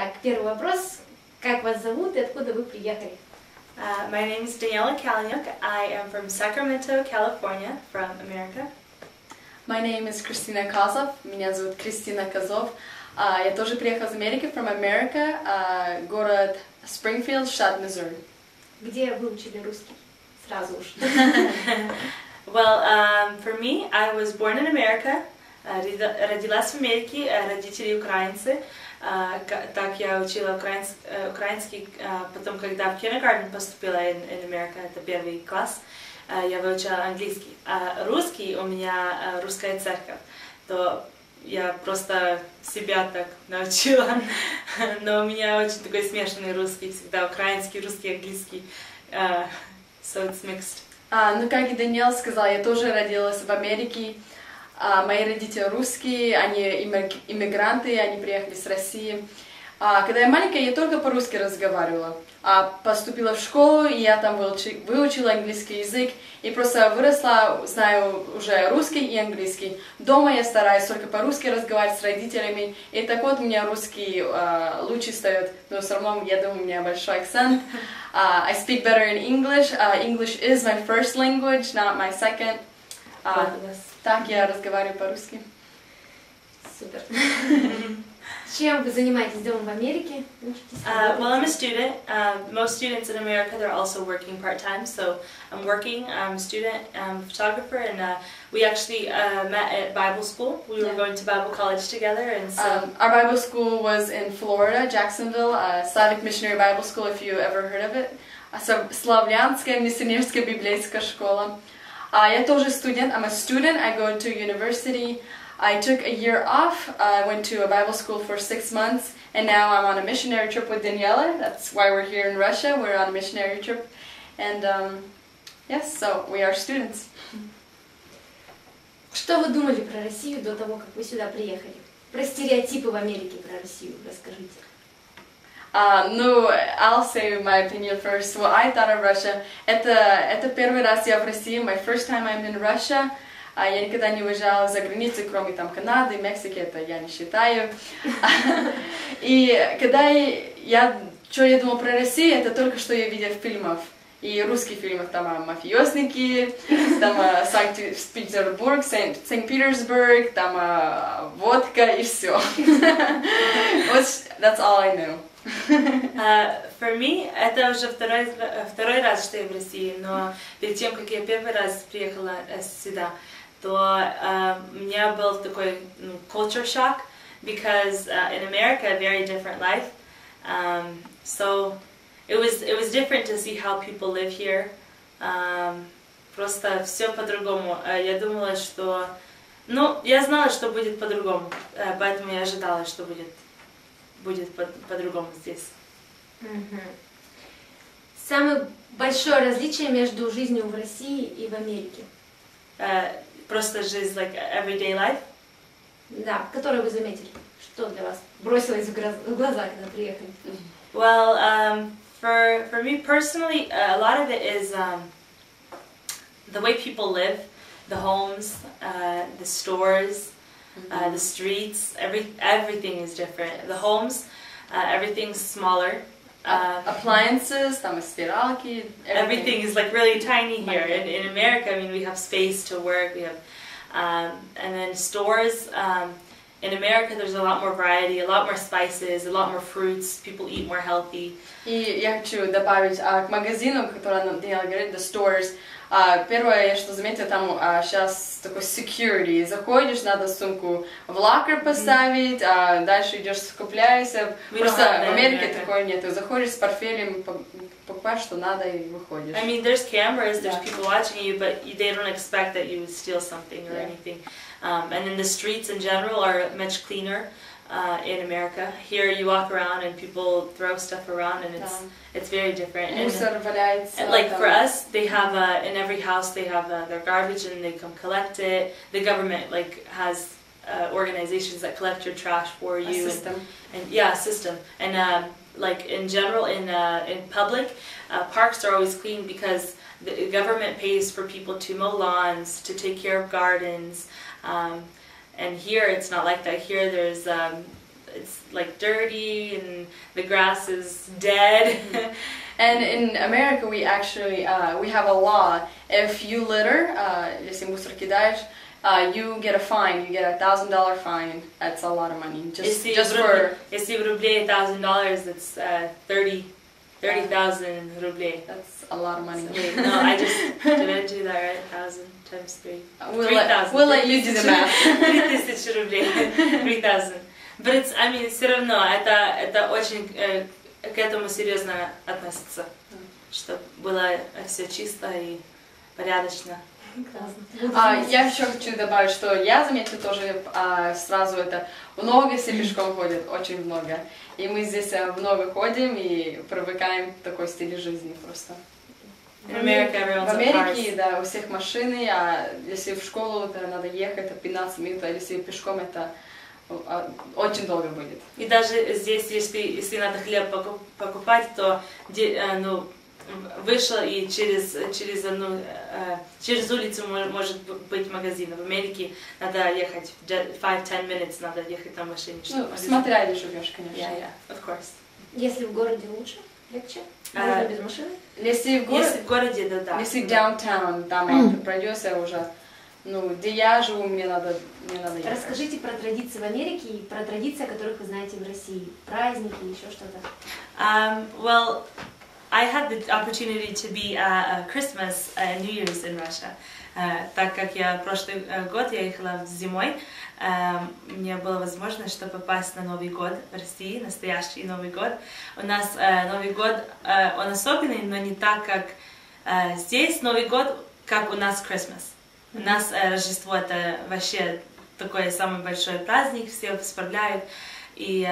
Так, первый вопрос. Как вас зовут и откуда вы приехали? My name is Daniela Kalaniuk. I am from Sacramento, California, from America. My name is Kristina Kazov. Меня зовут Кристина Козов. Я тоже приехала из Америки, from America, город Springfield, штат Миссури. Где вы учили русский? Сразу уж. Well, for me, I was born in America. Родилась в Америке, родители украинцы. Так я учила украинский, потом, когда в kindergarten поступила in America, это первый класс, я выучила английский. А русский у меня русская церковь, то я просто себя так научила. Но у меня очень такой смешанный русский, всегда украинский, русский, английский. So it's mixed. Ну, как и Даниэл сказал, я тоже родилась в Америке. Мои родители русские, они иммигранты, они приехали с России. Когда я маленькая, я только по-русски разговаривала. Поступила в школу, и я там выучила английский язык, и просто выросла, знаю уже русский и английский. Дома я стараюсь только по-русски разговаривать с родителями, и так вот у меня русский лучше стает, но все равно, я думаю, у меня большой акцент. I speak better in English. English is my first language, not my second. Так, я разговариваю по-русски. Супер. Чем вы занимаетесь дома в Америке? Well, I'm a student. Most students in America, they're also working part-time. So I'm working, I'm a student, I'm a photographer, and we actually met at Bible school. We were going to Bible college together, and so... Our Bible school was in Florida, Jacksonville, Slavic Missionary Bible School, if you ever heard of it. Славянская миссионерская библейская школа. Я тоже студент. I'm a student. I go to university. I took a year off. I went to a Bible school for 6 months, and now I'm on a missionary trip with Daniela. That's why we're here in Russia. We're on a missionary trip, and yes, so we are students. Что вы думали про Россию до того, как вы сюда приехали? Про стереотипы в Америке про Россию расскажите. Ну, I'll say my opinion first. What I thought of Russia. Это первый раз я в России. My first time I'm in Russia. Я никогда не выезжала за границу, кроме там Канады, Мексики, это я не считаю. И когда что я думала про Россию, это только что я видела в фильмах. И русских фильмах, там мафиозники, там Санкт-Петербург, Санкт-Петербург, там водка и все. That's all I know. For me, это уже второй раз, что я в России, но перед тем, как я первый раз приехала сюда, то у меня был такой culture shock, because in America, a very different life. So it was different to see how people live here. Просто все по-другому. Я думала, что... Ну, я знала, что будет по-другому, поэтому я ожидала, что будет по-другому здесь. Самое большое различие между жизнью в России и в Америке? Просто жизнь, like everyday life? Да, которое вы заметили. Что для вас бросилось в глаза, когда приехали? Well, for me personally, a lot of it is the way people live, the homes, the stores, the streets, everything is different. The homes, everything's smaller. Appliances, там стиралки. Everything is like really tiny here. In America, I mean, we have space to work. We have, and then stores. In America, there's a lot more variety, a lot more spices, a lot more fruits. People eat more healthy. И я хочу добавить к магазинам, которые Даниэла говорит, the stores. Первое, что заметила, там сейчас такой security. Заходишь, надо сумку в лакер поставить, дальше идешь, скупляешься. Просто в Америке такое нет. Ты заходишь с портфелем, покупаешь, что надо, и выходишь. I mean, there's cameras, there's people watching you, but they don't expect that you would steal something or anything. And then the streets in general are much cleaner. In America, here you walk around and people throw stuff around, and it's very different. And like for us, they have in every house they have their garbage and they come collect it. The government like has organizations that collect your trash for you. A system. And yeah, a system. And like in general, in public, parks are always clean because the government pays for people to mow lawns, to take care of gardens. And here it's not like that. Here there's it's like dirty and the grass is dead. And in America, we actually we have a law. If you litter, если мусор кидаешь, you get a fine. You get $1,000 fine. That's a lot of money. Just for. Если в рублей $1,000, that's 30,000 rublei. That's a lot of money. Wait, no, I just did I do that right? 1,000 times 3. We'll let you do the math. 3,000 рублей. 3,000. But it's, I mean, все равно это очень к этому серьезно относится, чтобы было все чисто и порядочно. Я еще хочу добавить, что я заметила тоже сразу это, много все пешком ходят, очень много. И мы здесь много ходим и привыкаем к такой стиле жизни просто. В Америке, да, у всех машины, а если в школу, то надо ехать, это 15 минут, а если пешком, это очень долго будет. И даже здесь, если надо хлеб покупать, то ну, вышел и через улицу может быть магазин. В Америке надо ехать 5-10 минут, надо ехать на машине. Ну, смотря где живешь, конечно. Yeah, of course. Если в городе лучше, легче? Можно без машины? Если в городе, да. Если downtown, там пройдешься уже. Ну, где я живу, мне надо ехать. Расскажите про традиции в Америке и про традиции, о которых вы знаете в России. Праздники, еще что-то. Well, I had the opportunity to be at Christmas and New Year's in Russia. Так как я прошлый год я ехала зимой, мне была возможность, чтобы попасть на Новый год в России, настоящий Новый год. У нас Новый год, он особенный, но не так, как здесь Новый год, как у нас Christmas. У нас Рождество это вообще такой самый большой праздник, все справляют. И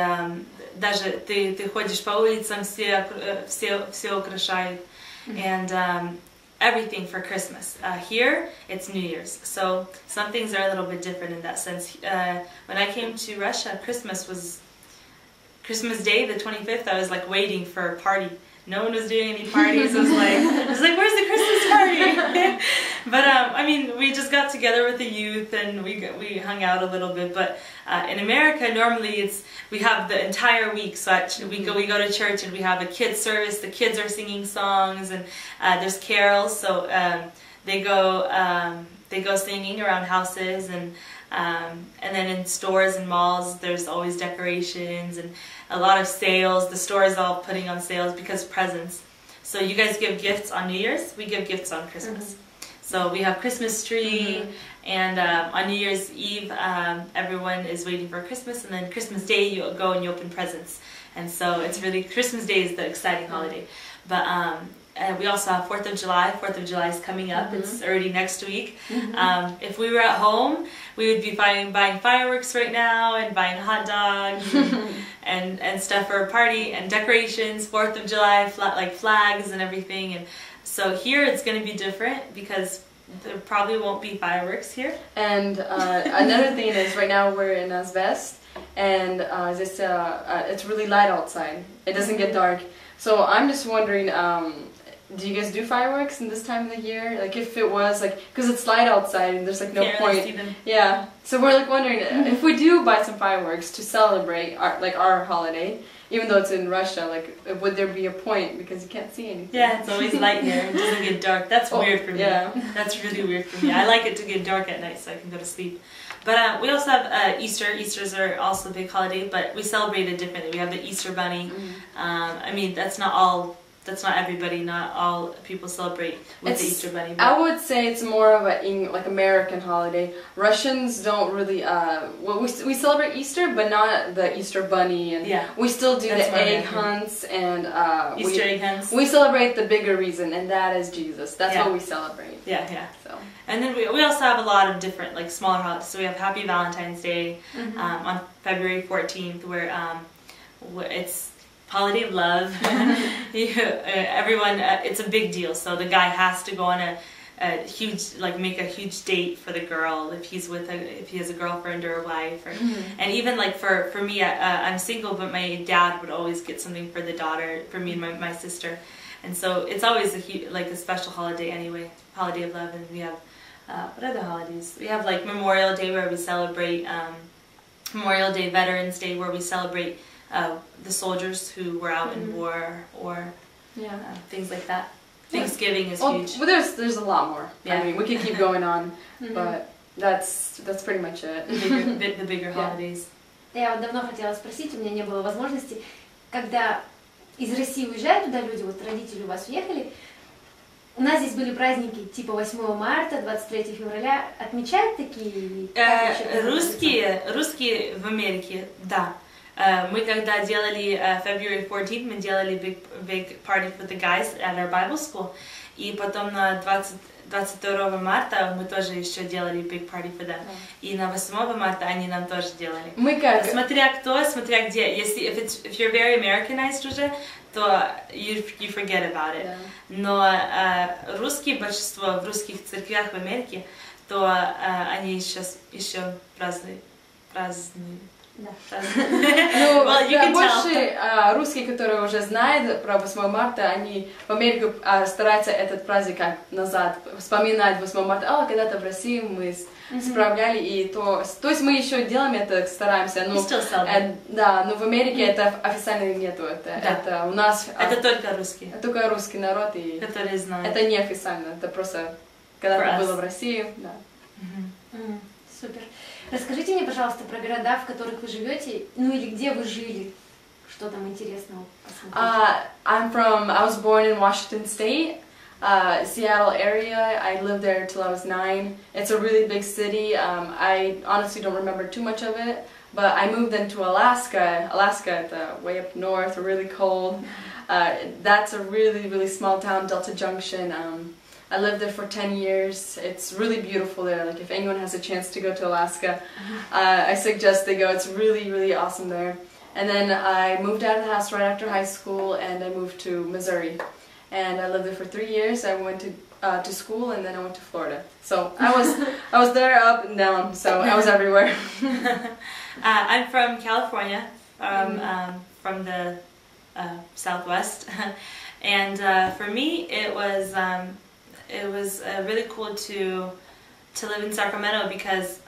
даже ты ходишь по улицам, все украшают. And everything for Christmas. Here, it's New Year's. So some things are a little bit different in that sense. When I came to Russia, Christmas Day, the 25th, I was like waiting for a party. No one was doing any parties. I was like, where's the Christmas party? But I mean, we just got together with the youth and we hung out a little bit. But in America, normally we have the entire week. So we go to church and we have a kids service. The kids are singing songs and there's carols. So they go singing around houses and then in stores and malls, there's always decorations and a lot of sales. The store is all putting on sales because presents. So you guys give gifts on New Year's, we give gifts on Christmas. So we have Christmas tree, and on New Year's Eve, everyone is waiting for Christmas, and then Christmas Day you go and you open presents. And so it's really, Christmas Day is the exciting holiday. But we also have 4th of July. 4th of July is coming up. It's already next week. If we were at home, we would be buying fireworks right now and buying hot dogs and stuff for a party and decorations. 4th of July, like flags and everything. And so here it's going to be different because there probably won't be fireworks here. And another thing is right now we're in Asvest and it's really light outside. It doesn't get dark. So I'm just wondering, do you guys do fireworks in this time of the year? Like if it was like, because it's light outside and there's like no point. Yeah. So we're like wondering if we do buy some fireworks to celebrate our holiday, even though it's in Russia, like would there be a point because you can't see anything? Yeah, it's always light here. It doesn't get dark. That's weird for me. Yeah. That's really weird for me. I like it to get dark at night so I can go to sleep. But we also have Easter. Easter's are also a big holiday, but we celebrate it differently. We have the Easter Bunny. I mean, that's not everybody, not all people celebrate with the Easter Bunny. But I would say it's more of a American holiday. Russians don't really, we celebrate Easter, but not the Easter Bunny. And we still do the egg hunts and Easter egg hunts. We celebrate the bigger reason, and that is Jesus. That's what we celebrate. Yeah. So. And then we also have a lot of different, like, smaller holidays. So we have Happy Valentine's Day on February 14th, where it's holiday of love. Everyone, it's a big deal. So the guy has to go on a huge, make a huge date for the girl if he has a girlfriend or a wife. And even like for me, I'm single, but my dad would always get something for the daughter, for me and my sister. And so it's always a special holiday anyway, holiday of love. And we have, what other holidays? We have like Memorial Day where we celebrate, Memorial Day, Veterans Day where we celebrate the soldiers who were out in war or things like that. Thanksgiving is huge. Well, there's a lot more. Yeah. I mean, we could keep going on, but that's pretty much it. The bigger holidays. Я вот давно хотела спросить, у меня не было возможности, когда из России уезжают туда люди, вот родители у вас уехали, у нас здесь были праздники типа 8 марта, 23 февраля, отмечают такие? Русские в Америке, да. Мы когда делали February 14th, мы делали big party for the guys at our Bible school. И потом на 22 марта мы тоже еще делали big party for them. И на 8 марта они нам тоже делали. Мы как? Смотря кто, смотря где. Если if you're very Americanized уже, то you forget about it. Но русские, большинство в русских церквях в Америке, то они сейчас еще празднуют. Да. Ну, больше русские, которые уже знают про 8 марта, они в Америке стараются этот праздник как назад вспоминать 8 марта. Когда-то в России мы справляли, и то есть мы еще делаем это, стараемся. Но, да, но в Америке это официально нету. Это у нас... Это только русские. Только русский народ, и которые знают. Это не официально, это просто когда-то было в России. Да. Супер. Расскажите мне, пожалуйста, про города, в которых вы живете, ну или где вы жили, что там интересного посмотреть. I was born in Washington State, Seattle area. I lived there till I was 9. It's a really big city. I honestly don't remember too much of it, but I moved into Alaska. Alaska, way up north, really cold. That's a really, really small town, Delta Junction. I lived there for 10 years. It's really beautiful there. Like if anyone has a chance to go to Alaska, I suggest they go. It's really, really awesome there. And then I moved out of the house right after high school, and I moved to Missouri. And I lived there for 3 years. I went to school, and then I went to Florida. So I was there up and down. So I was everywhere. I'm from California, from the Southwest, and for me it was really cool to live in Sacramento because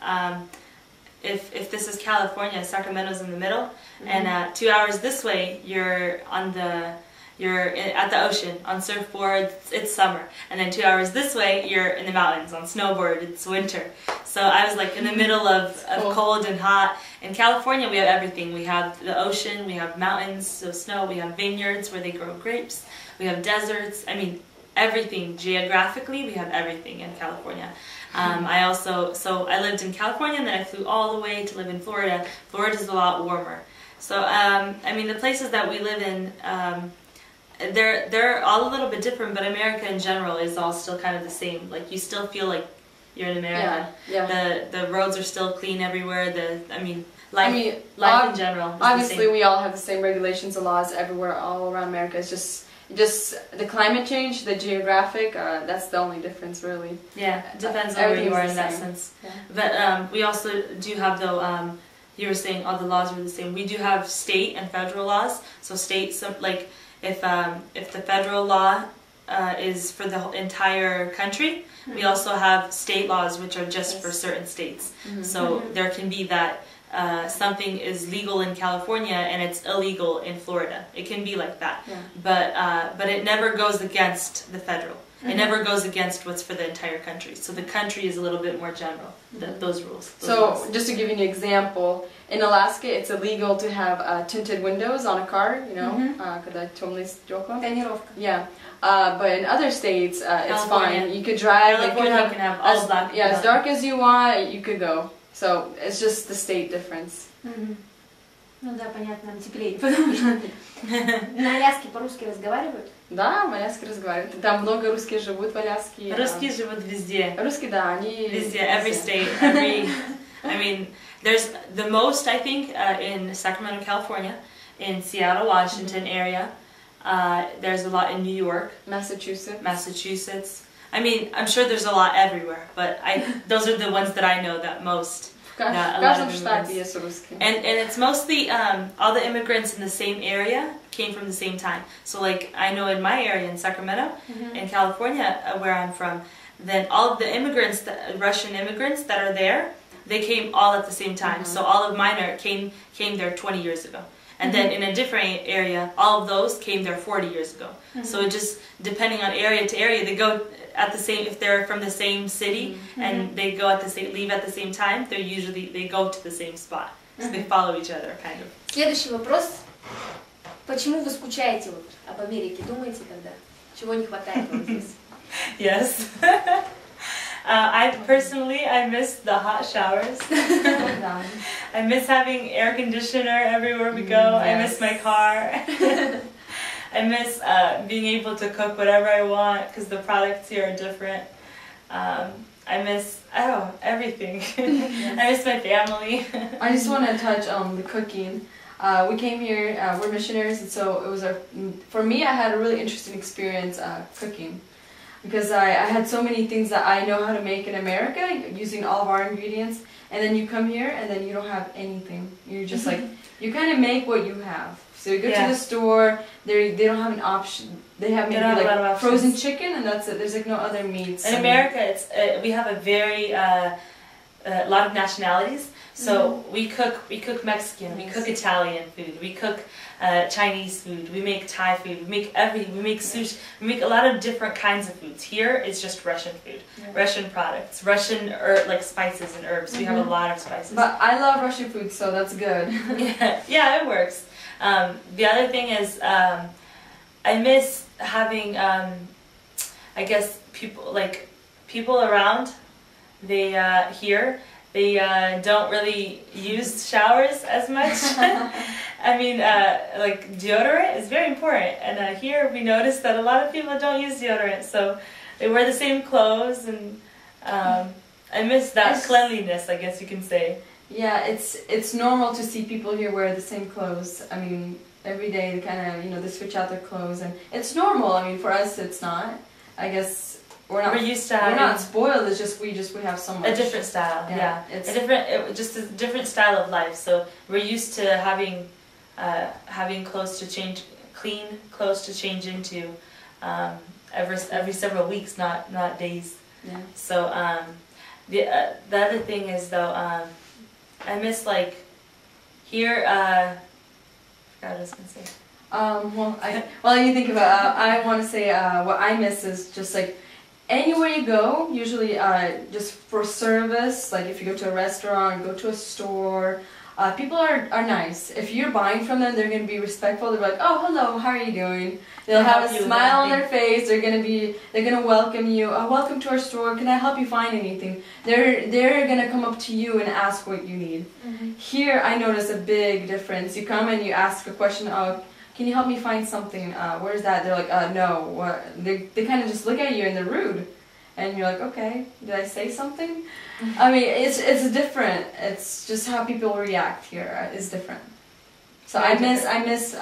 if this is California, Sacramento's in the middle, and 2 hours this way you're at the ocean on surfboard. It's summer, and then 2 hours this way you're in the mountains on snowboard. It's winter. So I was like in the middle of cold and hot. In California we have everything. We have the ocean, we have mountains, so snow, we have vineyards where they grow grapes, we have deserts. I mean, everything geographically, we have everything in California. I lived in California, and then I flew all the way to live in Florida. Florida's a lot warmer. So I mean, the places that we live in, they're all a little bit different, but America in general is all still kind of the same. Like you still feel like you're in America. Yeah. The roads are still clean everywhere. Life in general. Obviously, we all have the same regulations and laws everywhere, all around America. It's just the climate change, the geographic, that's the only difference really. Yeah, it depends on where you are in that sense. Yeah. But we also do have, though, you were saying all the laws are the same. We do have state and federal laws. So states, like if the federal law is for the entire country, we also have state laws which are just for certain states. So there can be that something is legal in California and it's illegal in Florida. It can be like that. Yeah. But it never goes against the federal. It never goes against what's for the entire country. So the country is a little bit more general, those rules. Laws. Just to give you an example, in Alaska it's illegal to have tinted windows on a car, you know, yeah. But in other states, it's fine. You could drive. California, you can have all black. Yeah, as dark as you want, you could go. So it's just the state difference. Ну да, понятно, теплее, потому что на Аляске по-русски разговаривают? Да, в Аляске разговаривают. Там много русских живут в Аляске. Русские живут везде. Русские, да, они... Везде, every state, I mean, there's the most, I think, in Sacramento, California, in Seattle, Washington area. There's a lot in New York. Massachusetts. I mean, I'm sure there's a lot everywhere, but those are the ones that I know that most. And it's mostly all the immigrants in the same area came from the same time. So like I know in my area in Sacramento, in California, where I'm from, then all of the immigrants, Russian immigrants that are there, they came all at the same time. So all of mine came there 20 years ago. And then in a different area, all of those came there 40 years ago. So it just, depending on area to area, they go at the same, if they're from the same city and they go at the same, leave at the same time, they go to the same spot. So they follow each other, kind of. Следующий вопрос. Почему вы скучаете вот об Америке? Думаете, когда? Чего не хватает вам здесь? Yes. I miss the hot showers. I miss having air conditioner everywhere we go. I miss my car. I miss being able to cook whatever I want because the products here are different. I miss, everything. I miss my family. I just want to touch on the cooking. We came here, we're missionaries, and so it was for me, I had a really interesting experience cooking. Because I had so many things that I know how to make in America using all of our ingredients, and then you come here and then you don't have anything. You're just like, you kind of make what you have. So you go to the store, they don't have an option. They have maybe like frozen chicken and that's it. There's like no other meats. In America, we have a very lot of nationalities. So we cook Mexican, we cook Italian food, we cook Chinese food, we make Thai food, we make sushi, we make a lot of different kinds of foods. Here it's just Russian food, Russian products, Russian like spices and herbs. We have a lot of spices. But I love Russian food, so that's good. yeah, it works. The other thing is I miss having I guess people around. They They don't really use showers as much. I mean, like deodorant is very important, and here we noticed that a lot of people don't use deodorant, so they wear the same clothes, and I miss that cleanliness, I guess you can say. Yeah, it's normal to see people here wear the same clothes. I mean, every day they kind of, they switch out their clothes, and it's normal. I mean, for us it's not. I guess we're used to having, we're not spoiled. It's just we have so much. A different style, yeah. It's just a different style of life. So we're used to having clothes to change, clean clothes to change into, every several weeks, not days. Yeah. So the other thing is though, I miss here. I forgot what I was gonna say. Well, you think about. I want to say what I miss is just like. Anywhere you go, usually just for service, like if you go to a restaurant, go to a store, people are nice. If you're buying from them, they're going to be respectful. They're like, oh, hello, how are you doing? They'll have a smile on their face. They're going to welcome you. Oh, welcome to our store. Can I help you find anything? They're going to come up to you and ask what you need. Mm-hmm. Here, I notice a big difference. You come and you ask a question of, can you help me find something? Where's that? They're like, no. What? They kind of just look at you and they're rude. And you're like, okay, did I say something? I mean, it's different. It's just how people react here is different. So I miss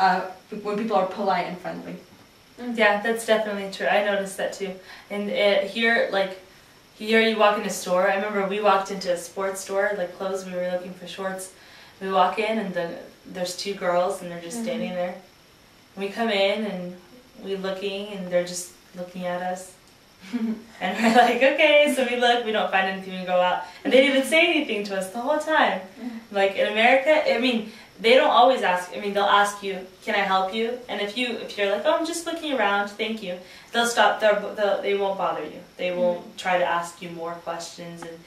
when people are polite and friendly. Yeah, that's definitely true. I noticed that too. And here you walk in a store. I remember we walked into a sports store, like clothes. We were looking for shorts. We walk in and there's two girls and they're just standing there. We come in and we're looking and they're just looking at us. And we're like, okay, so we look, we don't find anything, we go out. And they didn't even say anything to us the whole time. Like in America, I mean, they don't always ask. I mean, they'll ask you, can I help you? And if you're like, oh, I'm just looking around, thank you. They'll stop, they won't bother you. They won't try to ask you more questions. And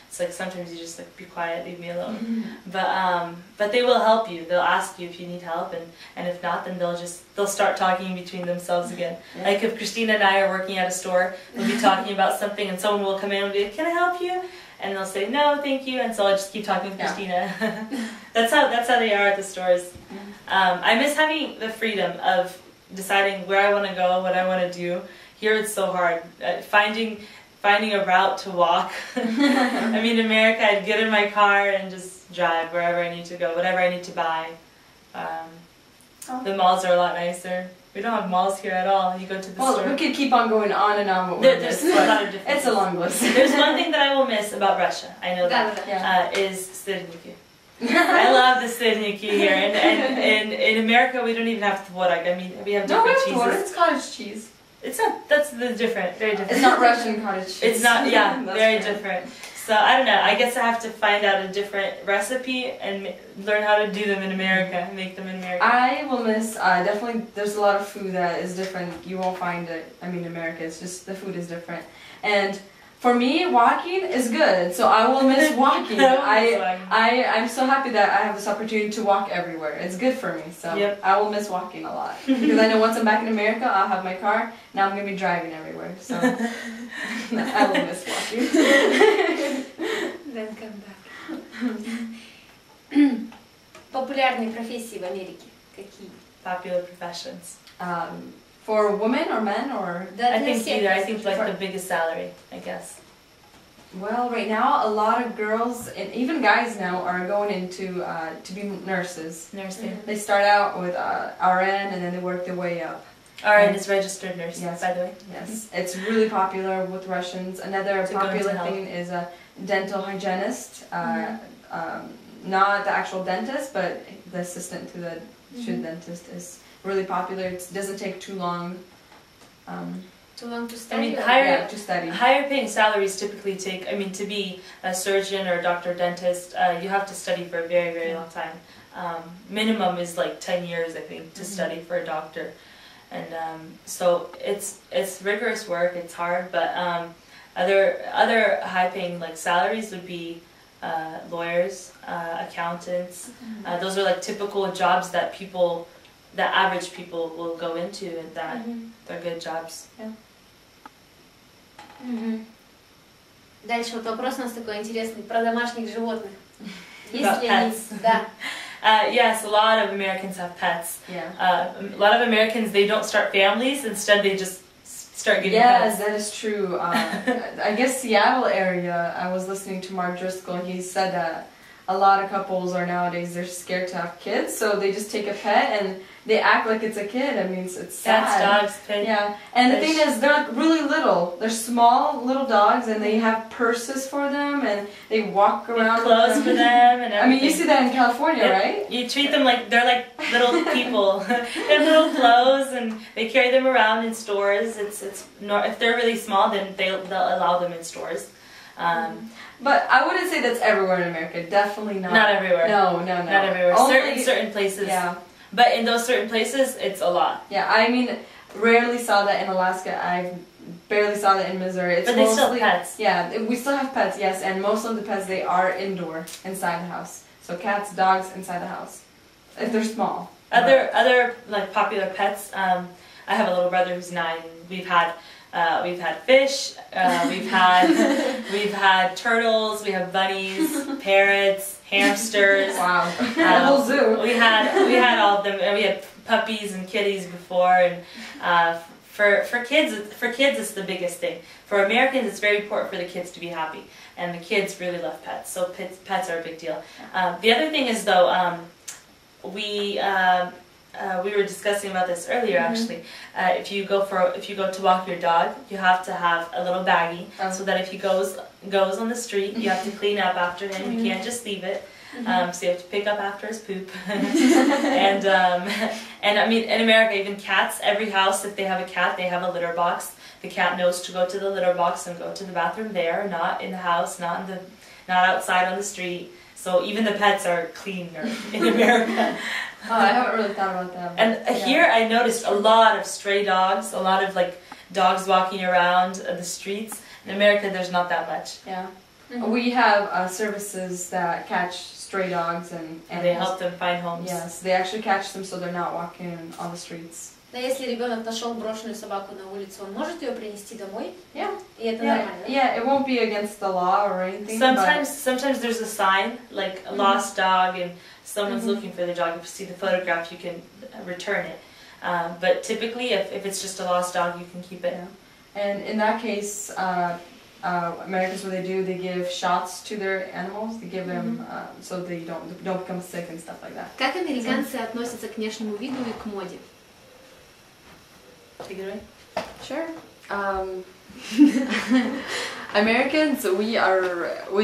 it's like sometimes you just like, be quiet, leave me alone. But they will help you. They'll ask you if you need help, and if not, then they'll start talking between themselves again. Yeah. Like if Christina and I are working at a store, we'll be talking about something, and someone will come in and be like, can I help you? And they'll say, no, thank you, and so I'll just keep talking with Christina. That's how they are at the stores. I miss having the freedom of deciding where I want to go, what I want to do. Here it's so hard. Finding a route to walk. I mean, in America, I'd get in my car and just drive wherever I need to go, whatever I need to buy. The malls are a lot nicer. We don't have malls here at all. You go to the store. Well, we could keep on going on and on. There's a lot of differences. It's a long list. There's one thing that I will miss about Russia. I know that is syrniki. I love the syrniki here. And in America, we don't even have tvorog. I mean, we have different cheeses. No, it's cottage cheese. It's not. That's very different. It's not Russian cottage cheese. It's not. Yeah, very different. So I don't know. I guess I have to find out a different recipe and learn how to do them in America, make them in America. I will miss, definitely, there's a lot of food that is different. You won't find it, I mean, in America, it's just, the food is different. And for me, walking is good, so I will miss walking. I'm so happy that I have this opportunity to walk everywhere. It's good for me, so Yep. I will miss walking a lot. Because I know once I'm back in America, I'll have my car, now I'm going to be driving everywhere, so I will miss walking. Then come back. Популярные профессии в Америке какие? Popular professions. For women or men or? Да, I для think всех. either. I think like the biggest salary, I guess. Well, right now a lot of girls and even guys now are going into to be nurses. Nursing. They start out with RN and then they work their way up. RN is registered nurse, Yes. by the way. Yes, it's really popular with Russians. Another To go into popular health. thing is a dental hygienist. Not the actual dentist, but the assistant to the dentist is really popular. It doesn't take too long. Too long to I study? mean, or- To study. higher paying salaries typically take, I mean, to be a surgeon or a doctor dentist, you have to study for a very, very long time. Minimum is like 10 years, I think, to study for a doctor. And so it's rigorous work, it's hard, but other high paying like salaries would be lawyers, accountants. Those are like typical jobs that average people will go into, and that they're good jobs. Дальше вот вопрос у нас такой интересный про домашних животных. Есть About ли они? pets. Да. Yes, a lot of Americans have pets. Yeah. A lot of Americans, they don't start families. Instead, they just start getting Yes, pets. that is true. I guess Seattle area, I was listening to Mark Driscoll, and he said that a lot of couples are nowadays, they're scared to have kids, so they just take a pet and they act like it's a kid. I mean, it's sad. Cats, dogs, pigs. Yeah, and the Fish. thing is, they're like really little. They're small little dogs, and they have purses for them, and they walk around. Clothes with for them and everything. I mean, you see that in California, Yep. right? You treat them like they're like little people. They have little clothes, and they carry them around in stores. If they're really small, then they'll allow them in stores. But I wouldn't say that's everywhere in America. Definitely not. Not everywhere. No. Not everywhere. Only, Certain places. Yeah. But in those certain places, it's a lot. Yeah, I mean, rarely saw that in Alaska. I barely saw that in Missouri. It's But they still mostly, have pets. Yeah, we still have pets, yes, and most of the pets, they are indoor, inside the house. So cats, dogs, inside the house. If they're small. Other like popular pets. I have a little brother who's 9. We've had fish. We've had turtles. We have bunnies, parrots, hamsters. Wow. A whole zoo. We had all of them. And we had puppies and kitties before. And for kids, it's the biggest thing. For Americans, it's very important for the kids to be happy, and the kids really love pets. So pets are a big deal. The other thing is though, we were discussing about this earlier actually. If you go to walk your dog, you have to have a little baggie so that if he goes on the street, you have to clean up after him. You can't just leave it. So you have to pick up after his poop. and I mean, in America, even cats, every house, if they have a cat, they have a litter box. The cat knows to go to the litter box and go to the bathroom there, not in the house, not outside on the street. So even the pets are cleaner in America. Oh, I haven't really thought about that. And here I noticed a lot of stray dogs, a lot of like dogs walking around the streets. In America, there's not that much. Yeah. We have services that catch stray dogs and They help them find homes. Yes, they actually catch them so they're not walking on the streets. Да, если ребенок нашел брошенную собаку на улице, он может ее принести домой? Yeah. И это нормально? Yeah, it won't be against the law or anything. Sometimes there's a sign, like a lost dog, and someone's looking for the dog. If you see the photograph, you can return it. But typically, if it's just a lost dog, you can keep it. Yeah. And in that case, Americans, what they do, they give shots to their animals. They give them so they don't become sick and stuff like that. Как американцы относятся к внешнему виду и к моде? Take it away. Sure. Americans, we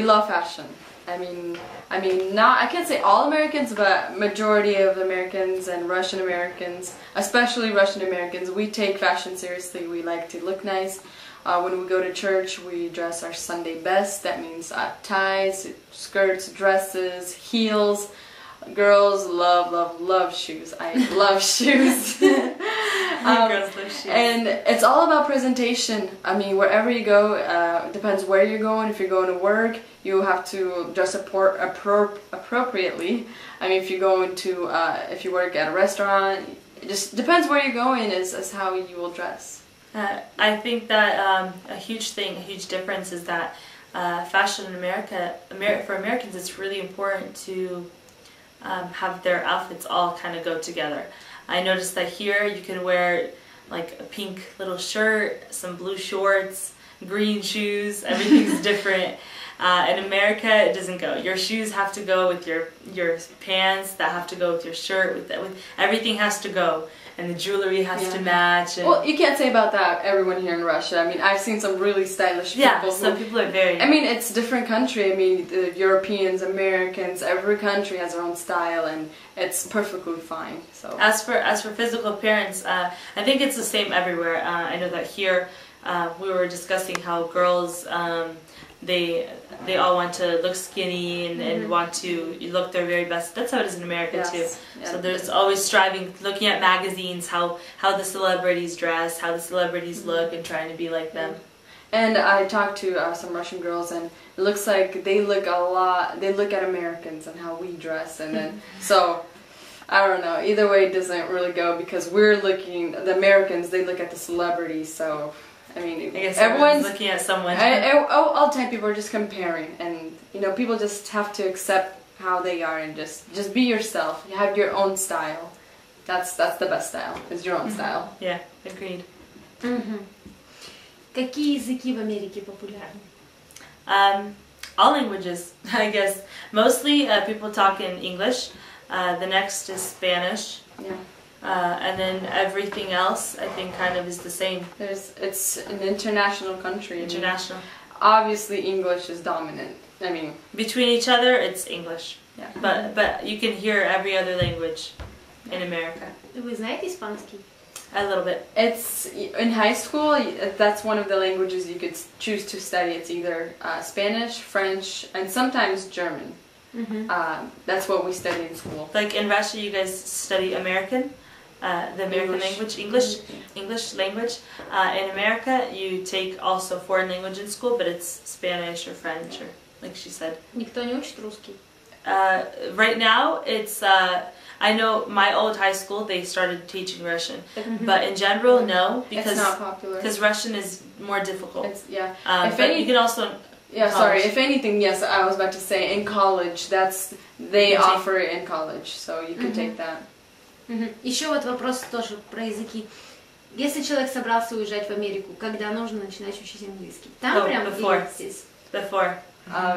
love fashion. I mean, I can't say all Americans, but majority of Americans and Russian Americans, especially Russian Americans, we take fashion seriously. We like to look nice. When we go to church, we dress our Sunday best. That means ties, skirts, dresses, heels. Girls love shoes. I love shoes. Girls love shoes. And it's all about presentation. I mean, wherever you go, it depends where you're going. If you're going to work, you have to dress appropriately. I mean, if you go into, if you work at a restaurant, it just depends where you're going is how you will dress. I think that a huge difference is that fashion in America, for Americans, it's really important to have their outfits all kind of go together. I noticed that here you can wear like a pink little shirt, some blue shorts, green shoes, everything's different. In America, it doesn't go. Your shoes have to go with your pants, that have to go with your shirt, with everything has to go. And the jewelry has to match. And well, you can't say about that everyone here in Russia. I mean, I've seen some really stylish people. Yeah, some people are very... I mean, it's a different country. I mean, the Europeans, Americans, every country has their own style, and it's perfectly fine. So as for physical appearance, I think it's the same everywhere. I know that here we were discussing how girls... They all want to look skinny and want to look their very best. That's how it is in America too. Yeah. So there's always striving, looking at magazines, how the celebrities dress, how the celebrities look, and trying to be like them. And I talked to some Russian girls, and it looks like they look at Americans and how we dress, and then so I don't know. Either way, it doesn't really go because the Americans, they look at the celebrities, so. I mean, I guess everyone's looking at someone. All the time people are just comparing, and people just have to accept how they are and just be yourself. You have your own style. That's the best style. Is your own style. Yeah, agreed. Какие языки в Америке популярны? All languages, I guess. Mostly people talk in English. The next is Spanish. Yeah. And then everything else, I think, kind of is the same. It's an international country. International. I mean, obviously, English is dominant. I mean, between each other, it's English. Yeah. But you can hear every other language in America. Вы знаете испанский? A little bit. It's in high school. That's one of the languages you could choose to study. It's either Spanish, French, and sometimes German. That's what we study in school. Like in Russia, you guys study American. The American language, English language. In America, you take also foreign language in school, but it's Spanish or French, or like she said. Никто не учит русский. Right now, it's. I know my old high school, they started teaching Russian, but in general, no, because it's not popular. Because Russian is more difficult. You can also. Yeah, sorry. If anything, yes, I was about to say in college. They offer it in college, so you can take that. Еще вот вопрос тоже про языки. Если человек собрался уезжать в Америку, когда нужно начинать учить английский? Там прям или здесь? Before.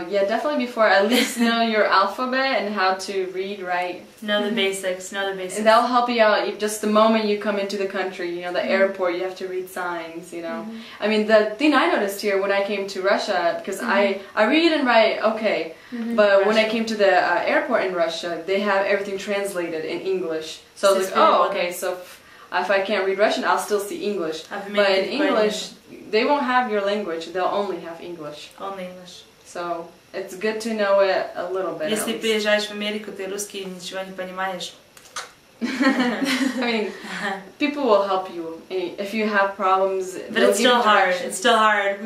Yeah, definitely before. At least know your alphabet and how to read, write. Know the basics. And that'll help you out. Just the moment you come into the country, the airport, you have to read signs. I mean, the thing I noticed here when I came to Russia, because I read and write okay, but when I came to the airport in Russia, they have everything translated in English. So I was like, oh, okay, so if I can't read Russian, I'll still see English. But in English, they won't have your language. They'll only have English. Only English. So it's good to know it a little bit. Если приезжаешь в Америку, ты русский ничего не понимаешь. I mean, people will help you if you have problems. But it's still hard. It's still hard.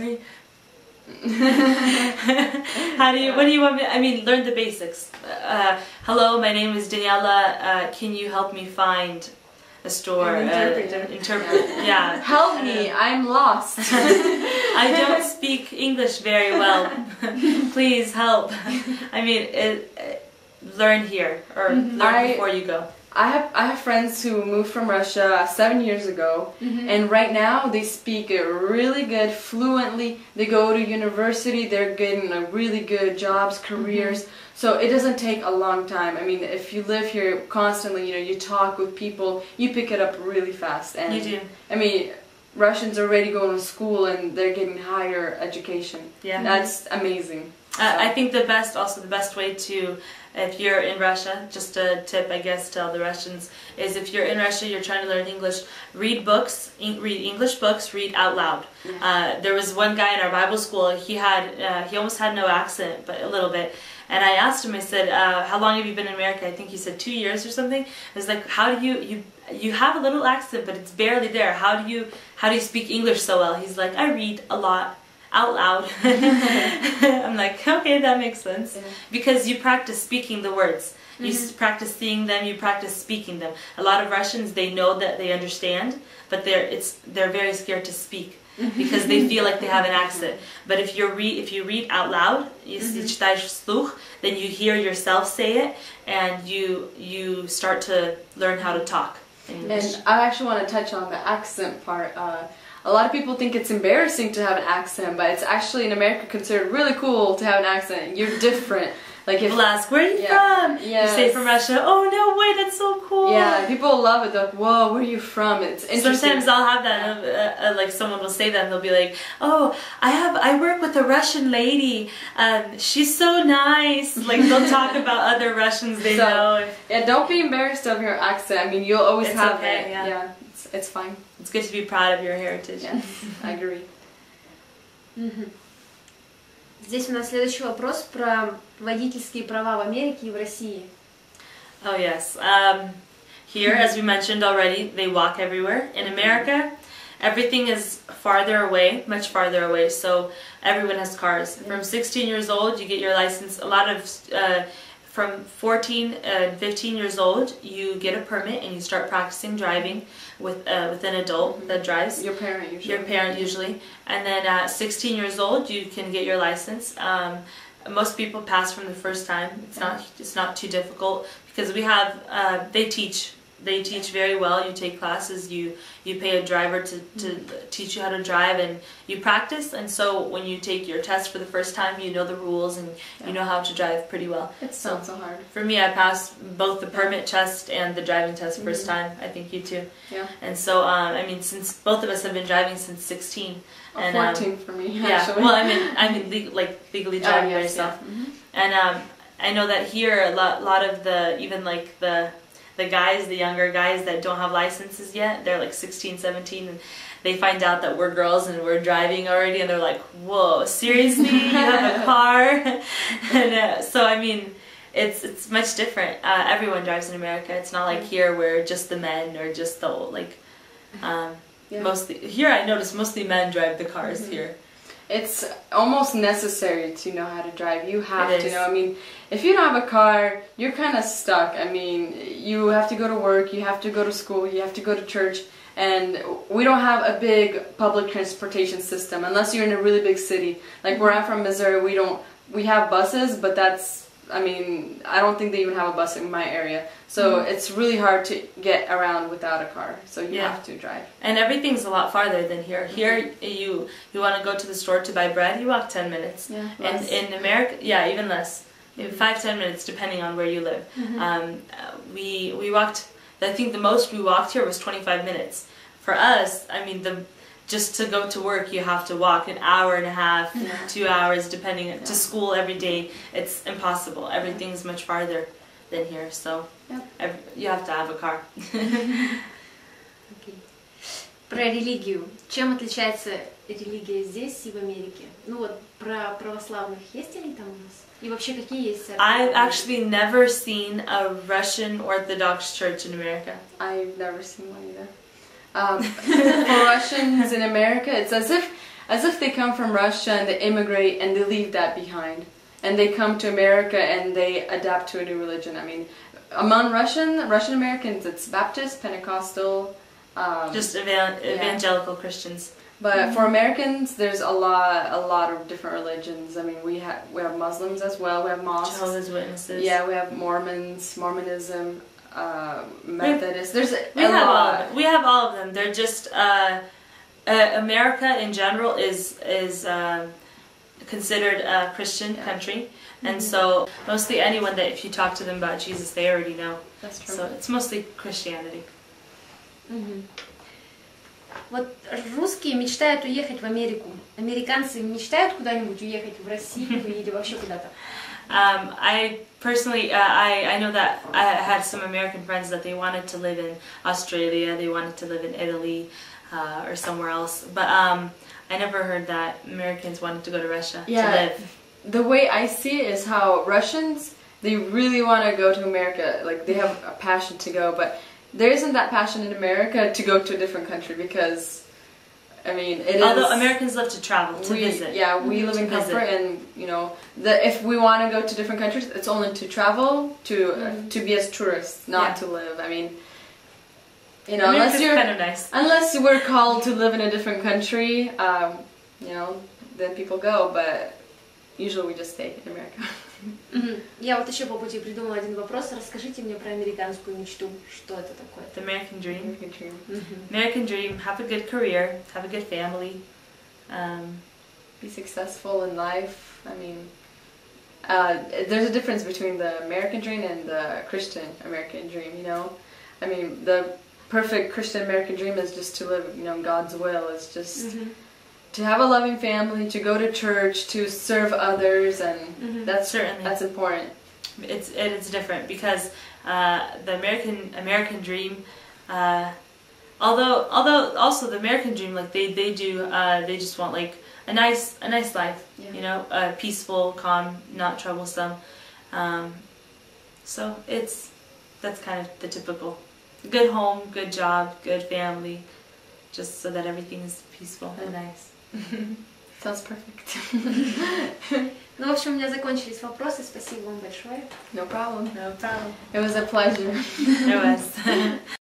What do you want me? I mean, learn the basics. Hello, my name is Daniela. Can you help me find a store? Interpret. Yeah. Help me! I'm lost. I don't speak English very well. Please help. I mean, learn here or learn before you go. I have friends who moved from Russia 7 years ago, and right now they speak it really good, fluently. They go to university, they're getting really good jobs, careers. So it doesn't take a long time. I mean, if you live here constantly, you talk with people, you pick it up really fast. And you do. I mean, Russians are already going to school and they're getting higher education. Yeah. That's amazing. I think the best way to, if you're in Russia, just a tip I guess to all the Russians, is if you're in Russia, you're trying to learn English, read books, read English books, read out loud. Yeah. There was one guy in our Bible school, he almost had no accent, but a little bit. And I asked him, I said, how long have you been in America? I think he said 2 years or something. I was like, how do you have a little accent, but it's barely there. How do you speak English so well? He's like, I read a lot out loud. I'm like, okay, that makes sense. Yeah. Because you practice speaking the words. You practice seeing them, you practice speaking them. A lot of Russians, they know that they understand, but they're very scared to speak because they feel like they have an accent. But if you read out loud, если читаешь вслух, then you hear yourself say it, and you start to learn how to talk English. And I actually want to touch on the accent part. A lot of people think it's embarrassing to have an accent, but it's actually in America considered really cool to have an accent. You're different. Like if people ask, where are you from? Yes. You say from Russia. Oh no way, that's so cool. Yeah, people love it. They're like, whoa, where are you from? It's interesting. Sometimes I'll have that, like someone will say that and they'll be like, oh, I work with a Russian lady. She's so nice. Like they'll talk about other Russians they know. Yeah, don't be embarrassed of your accent. I mean, you'll always have okay, it. Yeah, it's fine. It's good to be proud of your heritage. Yes, I agree. Здесь у нас следующий вопрос про водительские права в Америке и в России. Oh yes. Here, as we mentioned already, they walk everywhere. In America, everything is farther away, much farther away, so everyone has cars. From 16 years old, you get your license. A lot of from 14 and 15 years old, you get a permit and you start practicing driving with an adult that drives. Your parent usually. Your parent usually. And then at 16 years old, you can get your license. Most people pass from the first time. It's not too difficult because we have they teach very well. You take classes, you pay a driver to teach you how to drive, and you practice, and so when you take your test for the first time, you know the rules and you know how to drive pretty well. It's not so hard. For me, I passed both the permit test and the driving test first time. I think you too. Yeah. And so I mean, since both of us have been driving since 16. And 14 for me, yeah, actually. well, I mean, legally driving by yourself. Yeah. And I know that here, a lot of the guys, the younger guys that don't have licenses yet, they're like 16, 17, and they find out that we're girls and we're driving already, and they're like, whoa, seriously? You have a car? And so, I mean, it's much different. Everyone drives in America. It's not like here where just the men or just the old, like, mostly, here I notice mostly men drive the cars here. It's almost necessary to know how to drive. You have to know. I mean, if you don't have a car, you're kind of stuck. I mean, you have to go to work, you have to go to school, you have to go to church, and we don't have a big public transportation system unless you're in a really big city. Like where I'm from, Missouri, we have buses, but that's, I mean, I don't think they even have a bus in my area. So it's really hard to get around without a car. So you have to drive. And everything's a lot farther than here. Here, you want to go to the store to buy bread, you walk 10 minutes. Yeah, and in America, yeah, even less. 5-10 minutes depending on where you live. We walked, I think the most we walked here was 25 minutes. For us, I mean, just to go to work, you have to walk an hour and a half, 2 hours, depending, to school every day. It's impossible. Everything's much farther than here, so you have to have a car. Okay. Про религию. Чем отличается религия здесь и в Америке? Ну вот, про православных есть они там у нас? И вообще какие есть церкви? I've actually never seen a Russian Orthodox church in America. I've never seen one either. For Russians in America, it's as if they come from Russia and they immigrate and they leave that behind, and they come to America and they adapt to a new religion. I mean, among Russian Americans, it's Baptist, Pentecostal, just evangelical Christians. But for Americans, there's a lot of different religions. I mean, we have Muslims as well. We have mosques. Jehovah's Witnesses. Yeah, we have Mormonism. Methodist. We have all of them. They're just America in general is considered a Christian country, and so mostly anyone that if you talk to them about Jesus, they already know. That's true. So it's mostly Christianity. Вот русские мечтают уехать в Америку. Американцы мечтают куда-нибудь уехать в Россию или вообще куда-то? I personally, I know that I had some American friends that they wanted to live in Australia, they wanted to live in Italy, or somewhere else. But I never heard that Americans wanted to go to Russia to live. The way I see it is how Russians, they really want to go to America. Like, they have a passion to go, but there isn't that passion in America to go to a different country because, I mean, it Although is... Americans love to travel, to visit. Yeah, we live in comfort, and, you know, if we want to go to different countries, it's only to travel, to be as tourists, not to live. I mean, you know, America's kind of nice. Unless we're called to live in a different country, you know, then people go, but usually we just stay in America. Я вот еще по пути придумала один вопрос. Расскажите мне про американскую мечту. Что это такое? The American dream. American dream. American dream, have a good career, have a good family. Be successful in life. I mean, there's a difference between the American dream and the Christian American dream, you know? I mean, the perfect Christian American dream is just to live, you know, God's will. It's just to have a loving family, to go to church, to serve others, and that's important. It's different because the American dream, although also the American dream, like they just want like a nice life, you know, peaceful, calm, not troublesome. So that's kind of the typical good home, good job, good family, just so that everything is peaceful and nice. Sounds perfect. Ну, в общем, у меня закончились вопросы. Спасибо вам большое. No problem. No problem. It was a pleasure. It was.